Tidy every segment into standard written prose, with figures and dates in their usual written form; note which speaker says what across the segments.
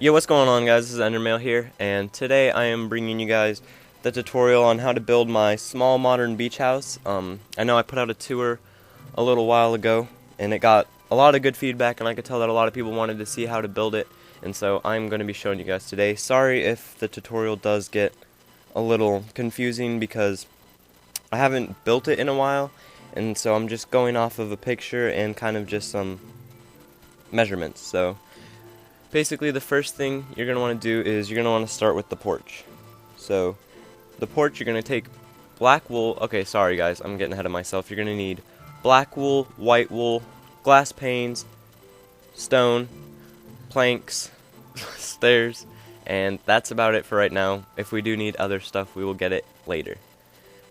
Speaker 1: Yo, what's going on, guys? This is Endermail here, and today I am bringing you guys the tutorial on how to build my small modern beach house. I know I put out a tour a little while ago, and it got a lot of good feedback, and I could tell that a lot of people wanted to see how to build it, and so I'm going to be showing you guys today. Sorry if the tutorial does get a little confusing because I haven't built it in a while, and so I'm just going off of a picture and kind of just some measurements. So basically, the first thing you're going to want to do is you're going to want to start with the porch. So, the porch, you're going to take black wool. Okay, sorry guys, I'm getting ahead of myself. You're going to need black wool, white wool, glass panes, stone, planks, stairs, and that's about it for right now. If we do need other stuff, we will get it later.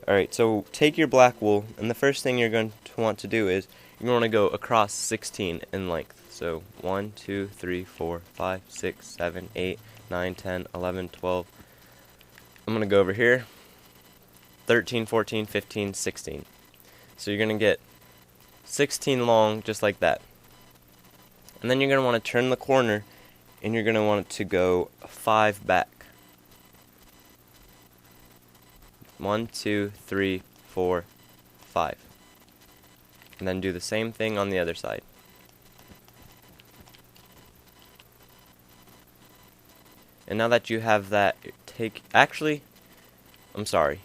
Speaker 1: Alright, so take your black wool, and the first thing you're going to want to do is you're going to go across 16 in length. So 1, 2, 3, 4, 5, 6, 7, 8, 9, 10, 11, 12. I'm going to go over here. 13, 14, 15, 16. So you're going to get 16 long just like that. And then you're going to want to turn the corner and you're going to want it to go 5 back. 1, 2, 3, 4, 5. And then do the same thing on the other side. And now that you have that, I'm sorry,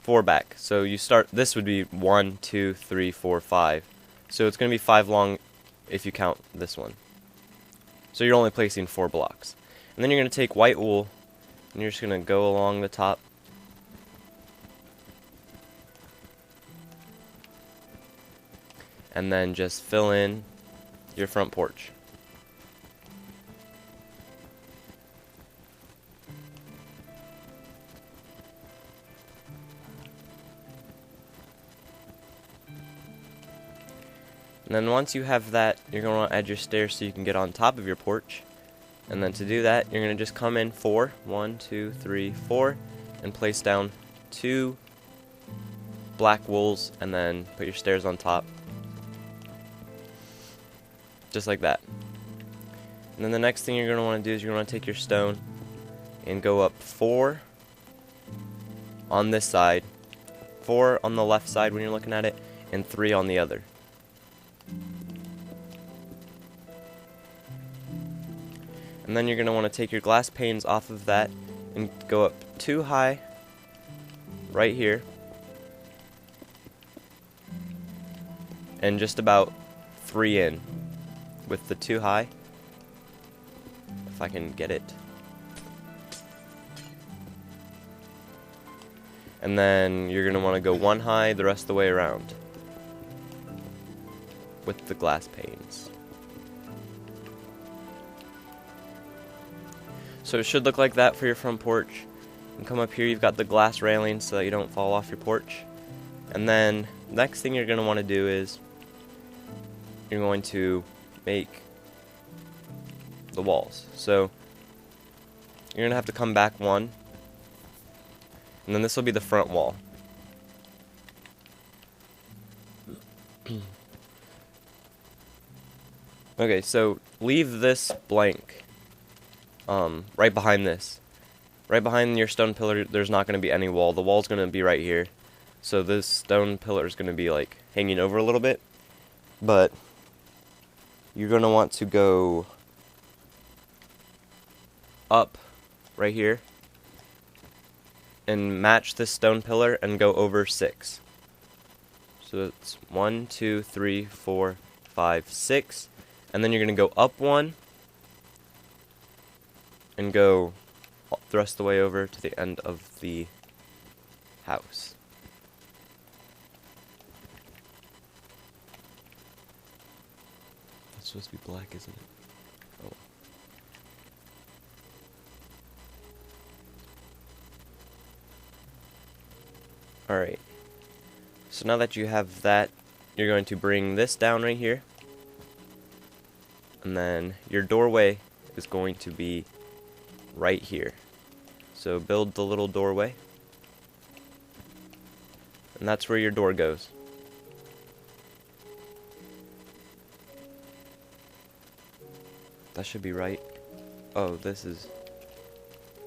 Speaker 1: 4 back. So you start, this would be 1, 2, 3, 4, 5. So it's going to be 5 long if you count this one. So you're only placing 4 blocks. And then you're going to take white wool, and you're just going to go along the top. And then just fill in your front porch. And then once you have that, you're going to want to add your stairs so you can get on top of your porch. And then to do that, you're going to just come in 4, 1, 2, 3, 4, and place down 2 black wools, and then put your stairs on top. Just like that. And then the next thing you're going to want to do is you're going to take your stone and go up 4 on this side, 4 on the left side when you're looking at it, and 3 on the other. And then you're going to want to take your glass panes off of that and go up 2 high right here, and just about 3 in with the 2 high, if I can get it. And then you're going to want to go 1 high the rest of the way around with the glass panes. So it should look like that for your front porch. And come up here, you've got the glass railing so that you don't fall off your porch. And then next thing you're going to want to do is you're going to make the walls. So you're going to have to come back 1, and then this will be the front wall. Okay, so leave this blank right behind this. Right behind your stone pillar, there's not going to be any wall. The wall's going to be right here. So this stone pillar is going to be like hanging over a little bit. But you're going to want to go up right here and match this stone pillar and go over 6. So it's 1, 2, 3, 4, 5, 6. And then you're going to go up 1 and go the rest of the way over to the end of the house. That's supposed to be black, isn't it? Oh. Alright. So now that you have that, you're going to bring this down right here. And then your doorway is going to be right here. So build the little doorway. And that's where your door goes. That should be right. Oh, this is...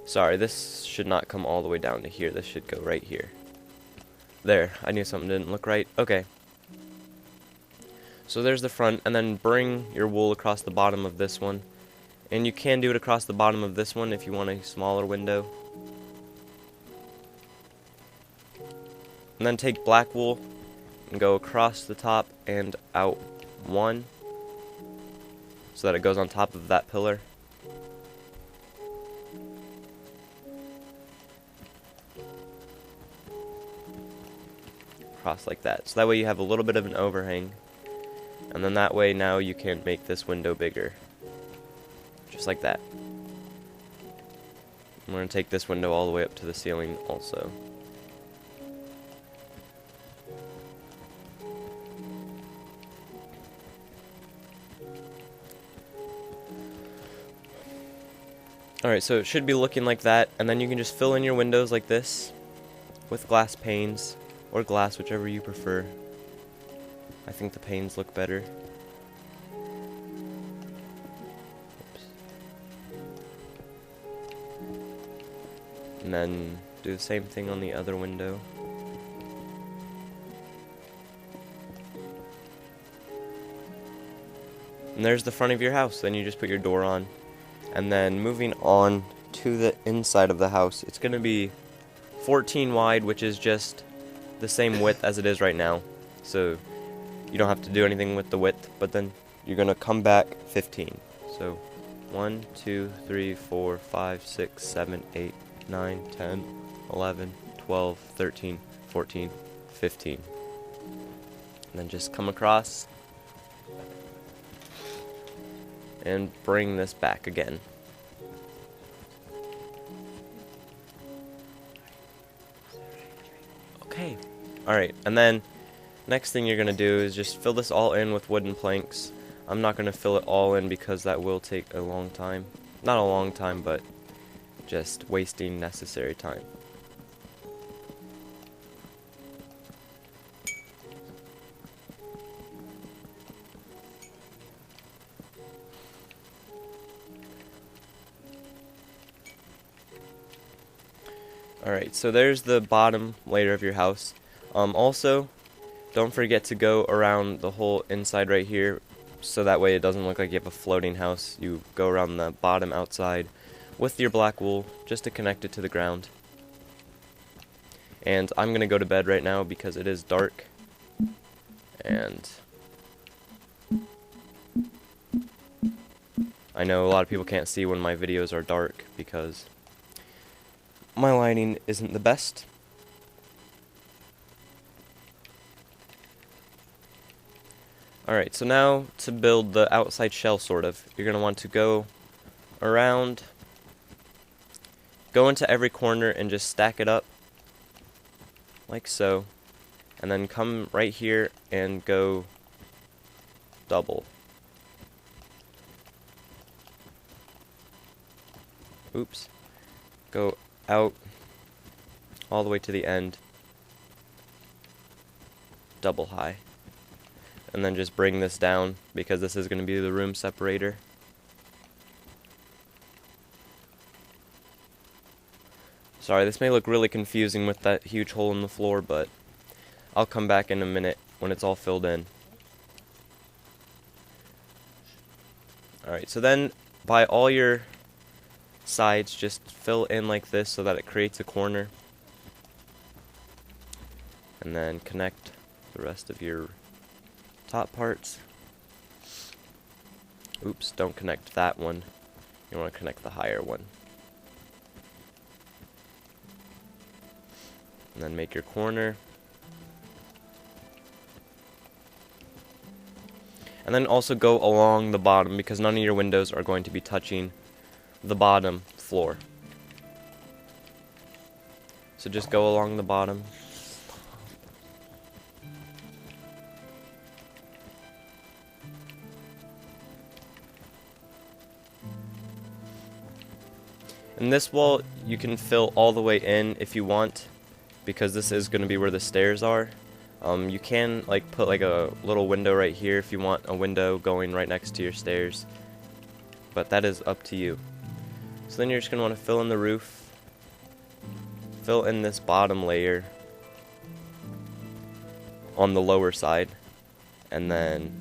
Speaker 1: Sorry, this should not come all the way down to here. This should go right here. There, I knew something didn't look right. Okay. So there's the front, and then bring your wool across the bottom of this one. And you can do it across the bottom of this one if you want a smaller window. And then take black wool and go across the top and out one, so that it goes on top of that pillar. Across like that. So that way you have a little bit of an overhang. And then that way now you can make this window bigger. Just like that. I'm going to take this window all the way up to the ceiling also. Alright, so it should be looking like that, and then you can just fill in your windows like this with glass panes, or glass, whichever you prefer. I think the panes look better. Oops. And then do the same thing on the other window. And there's the front of your house. Then you just put your door on. And then moving on to the inside of the house, it's going to be 14 wide, which is just the same width as it is right now. So you don't have to do anything with the width, but then you're going to come back 15. So 1, 2, 3, 4, 5, 6, 7, 8, 9, 10, 11, 12, 13, 14, 15. And then just come across and bring this back again. Okay. Alright, and then next thing you're going to do is just fill this all in with wooden planks. I'm not going to fill it all in because that will take a long time. Not a long time, but just wasting necessary time. Alright, so there's the bottom layer of your house. Also, don't forget to go around the whole inside right here, so that way it doesn't look like you have a floating house. You go around the bottom outside with your black wool, just to connect it to the ground. And I'm going to go to bed right now because it is dark. And I know a lot of people can't see when my videos are dark because my lighting isn't the best. Alright, so now to build the outside shell, sort of, you're going to want to go around, go into every corner and just stack it up, like so, and then come right here and go double. Oops. Go out all the way to the end, double high, and then just bring this down because this is going to be the room separator. Sorry, this may look really confusing with that huge hole in the floor, but I'll come back in a minute when it's all filled in. Alright, so then by all your sides, just fill in like this so that it creates a corner, and then connect the rest of your top parts. Oops, don't connect that one. You want to connect the higher one. And then make your corner. And then also go along the bottom because none of your windows are going to be touching the bottom floor. So just go along the bottom. And this wall you can fill all the way in if you want, because this is going to be where the stairs are. You can like put like a little window right here if you want a window going right next to your stairs, but that is up to you. So then you're just going to want to fill in the roof, fill in this bottom layer on the lower side, and then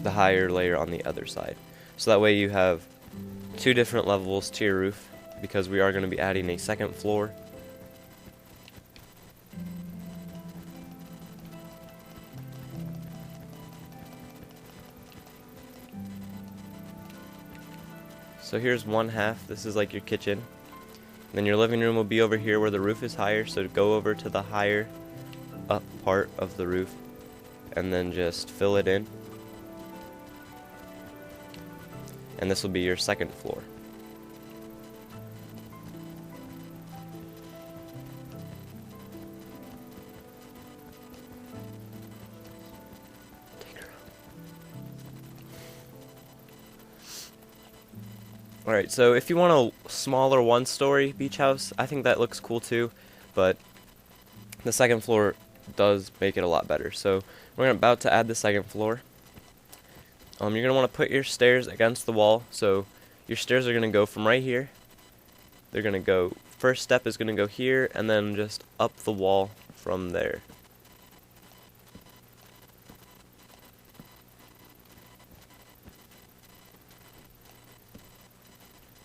Speaker 1: the higher layer on the other side. So that way you have two different levels to your roof, because we are going to be adding a second floor. So here's one half. This is like your kitchen. Then your living room will be over here where the roof is higher, so go over to the higher up part of the roof and then just fill it in. And this will be your second floor. Alright, so if you want a smaller one-story beach house, I think that looks cool too, but the second floor does make it a lot better. So we're about to add the second floor. You're going to want to put your stairs against the wall. So your stairs are going to go from right here. They're going to go, first step is going to go here, and then just up the wall from there.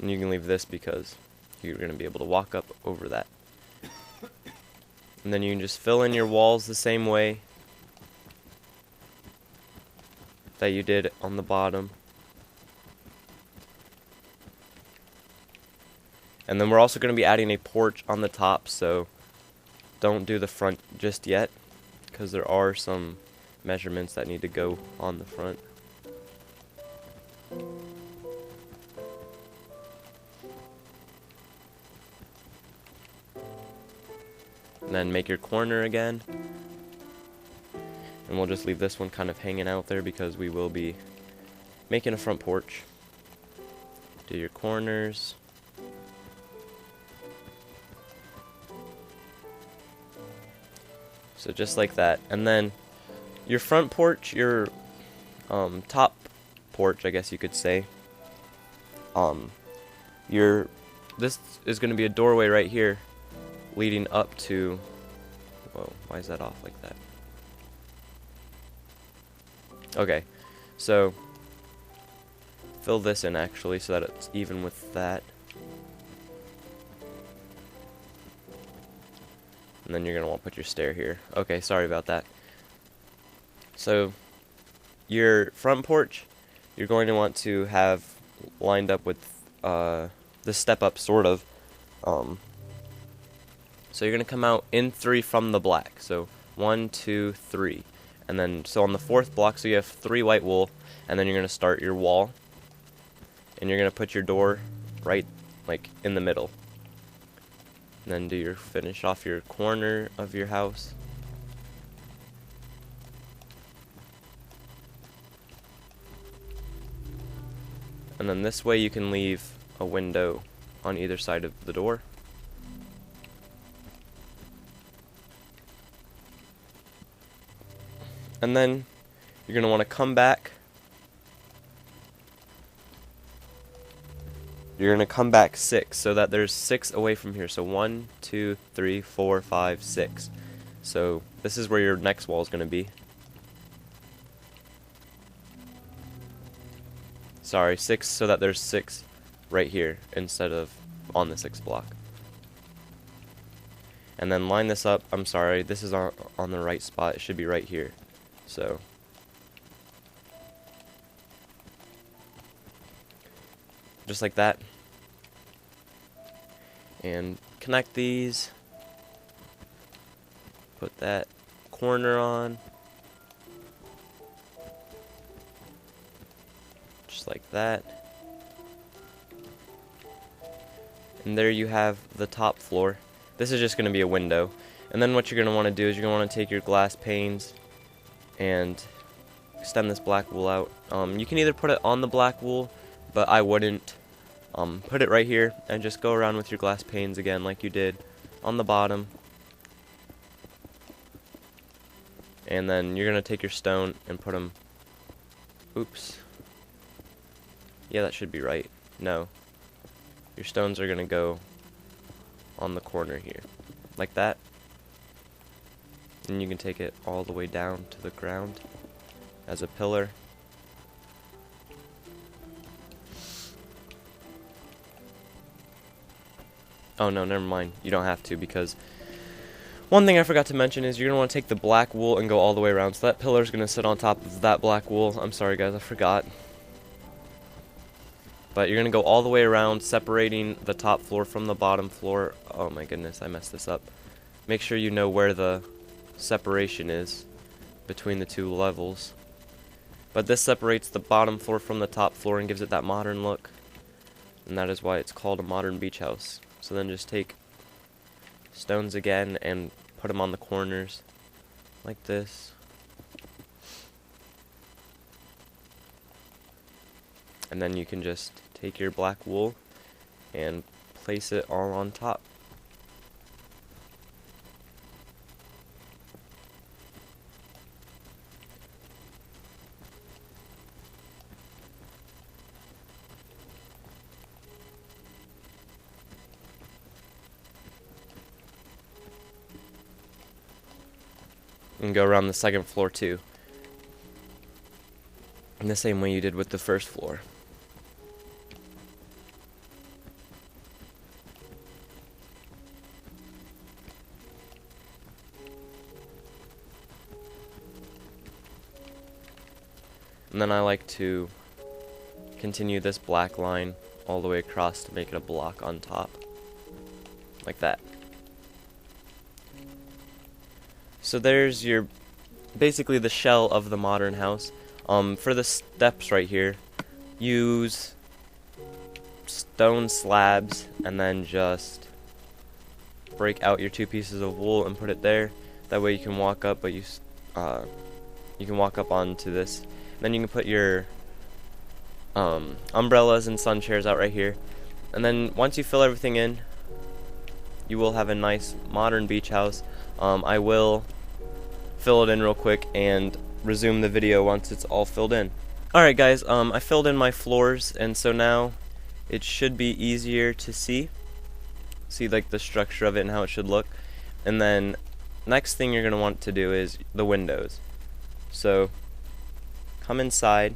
Speaker 1: And you can leave this because you're going to be able to walk up over that. And then you can just fill in your walls the same way that you did on the bottom. And then we're also going to be adding a porch on the top, so don't do the front just yet, because there are some measurements that need to go on the front. And then make your corner again. And we'll just leave this one kind of hanging out there because we will be making a front porch. Do your corners. So just like that. And then your front porch, your top porch, I guess you could say. This is going to be a doorway right here, leading up to, whoa, why is that off like that? Okay, so fill this in actually so that it's even with that. And then you're going to want to put your stair here. Okay, sorry about that. So your front porch, you're going to want to have lined up with the step up sort of. So you're going to come out in 3 from the black. So 1, 2, 3. And then, so on the 4th block, so you have 3 white wool. And then you're going to start your wall. And you're going to put your door right, like, in the middle. And then do your, finish off your corner of your house. And then this way you can leave a window on either side of the door. And then you're going to want to come back. You're going to come back 6 so that there's 6 away from here. So 1, 2, 3, 4, 5, 6. So this is where your next wall is going to be. Sorry, 6 so that there's 6 right here instead of on the 6th block. And then line this up. I'm sorry, this is on the right spot. It should be right here. So just like that. And connect these. Put that corner on. Just like that. And there you have the top floor. This is just going to be a window. And then what you're going to want to do is you're going to want to take your glass panes and extend this black wool out. You can either put it on the black wool, but I wouldn't. Put it right here and just go around with your glass panes again like you did on the bottom. And then you're going to take your stone and put them, oops, Yeah, that should be right. No. Your stones are gonna go on the corner here. Like that. And you can take it all the way down to the ground as a pillar. Oh no, never mind. You don't have to, because one thing I forgot to mention is you're going to want to take the black wool and go all the way around. So that pillar is going to sit on top of that black wool. I'm sorry guys, I forgot. But you're going to go all the way around, separating the top floor from the bottom floor. Oh my goodness, I messed this up. Make sure you know where the separation is between the two levels. But this separates the bottom floor from the top floor and gives it that modern look. And that is why it's called a modern beach house. So then just take stones again and put them on the corners like this. And then you can just take your black wool and place it all on top. And go around the second floor too, in the same way you did with the first floor. And then I like to continue this black line all the way across to make it a block on top, like that. So there's your, basically the shell of the modern house. For the steps right here, use stone slabs and then just break out your 2 pieces of wool and put it there. That way you can walk up, but you can walk up onto this. And then you can put your umbrellas and sun chairs out right here. And then once you fill everything in, you will have a nice modern beach house. I will fill it in real quick and resume the video once it's all filled in. Alright guys, I filled in my floors, and so now it should be easier to see like the structure of it and how it should look. And then next thing you're going to want to do is the windows. So come inside,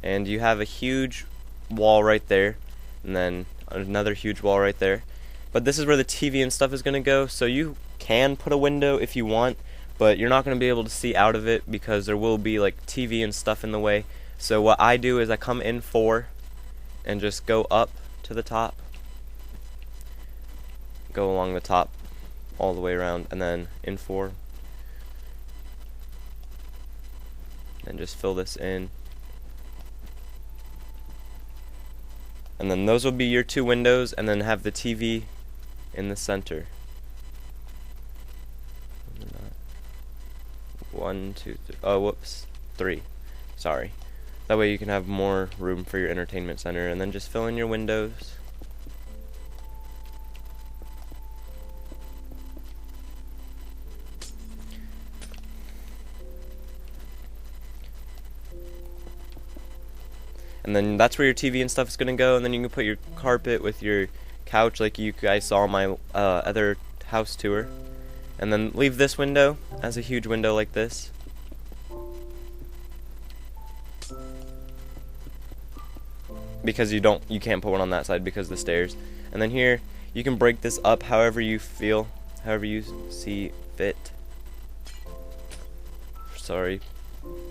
Speaker 1: and you have a huge wall right there, and then another huge wall right there. But this is where the TV and stuff is going to go, so you can put a window if you want, but you're not going to be able to see out of it because there will be like TV and stuff in the way. So what I do is I come in 4 and just go up to the top, go along the top all the way around, and then in 4, and just fill this in. And then those will be your 2 windows, and then have the TV in the center. 1, 2, 3. Oh, whoops. 3. Sorry. That way you can have more room for your entertainment center, and then just fill in your windows. And then that's where your TV and stuff is going to go, and then you can put your carpet with your couch like you guys saw on my other house tour. And then leave this window as a huge window like this. Because you can't put one on that side because of the stairs. And then here, you can break this up however you feel, however you see fit. Sorry,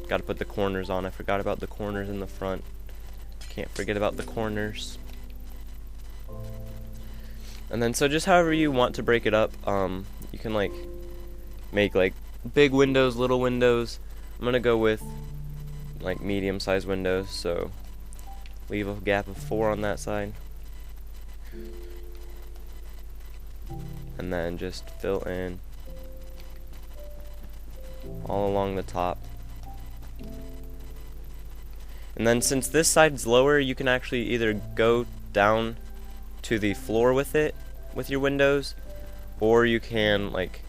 Speaker 1: gotta put the corners on. I forgot about the corners in the front. Can't forget about the corners. And then so just however you want to break it up, you can like make like big windows, little windows. I'm gonna go with like medium sized windows, so leave a gap of 4 on that side, and then just fill in all along the top. And then since this side's lower, you can actually either go down to the floor with it, with your windows, or you can like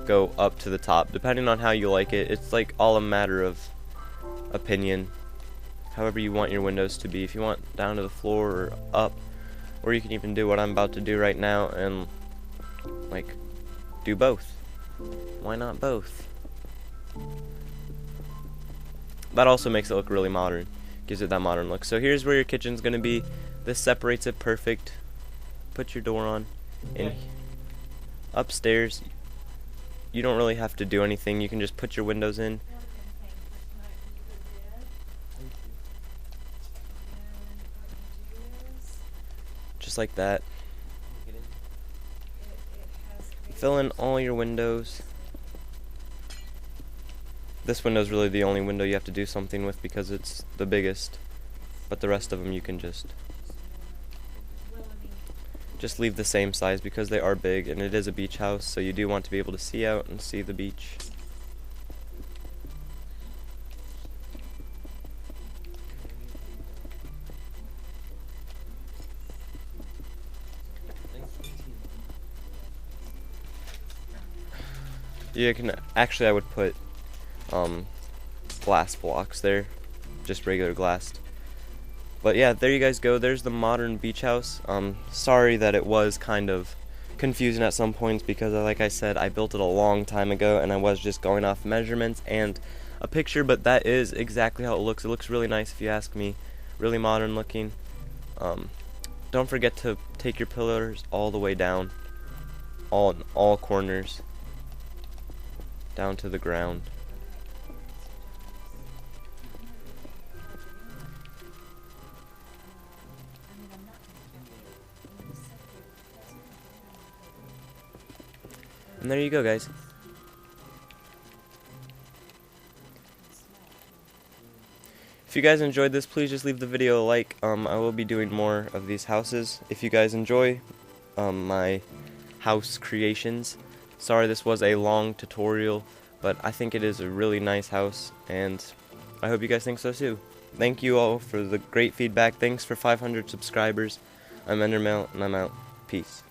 Speaker 1: go up to the top, depending on how you like it. It's like all a matter of opinion, however you want your windows to be. If you want down to the floor or up, or you can even do what I'm about to do right now and like do both. Why not both? That also makes it look really modern, gives it that modern look. So here's where your kitchen's gonna be. This separates it perfect. Put your door on. And upstairs, you don't really have to do anything. You can just put your windows in. Just like that. Fill in all your windows. This window is really the only window you have to do something with because it's the biggest, but the rest of them you can just leave the same size because they are big and it is a beach house, so you do want to be able to see out and see the beach. You can actually, I would put glass blocks there, just regular glass. But yeah, there you guys go. There's the modern beach house. Sorry that it was kind of confusing at some points because, like I said, I built it a long time ago and I was just going off measurements and a picture, but that is exactly how it looks. It looks really nice if you ask me. Really modern looking. Don't forget to take your pillars all the way down, all corners, down to the ground. And there you go, guys. If you guys enjoyed this, please just leave the video a like. I will be doing more of these houses. If you guys enjoy my house creations, sorry this was a long tutorial, but I think it is a really nice house, and I hope you guys think so too. Thank you all for the great feedback. Thanks for 500 subscribers. I'm Endermail, and I'm out. Peace.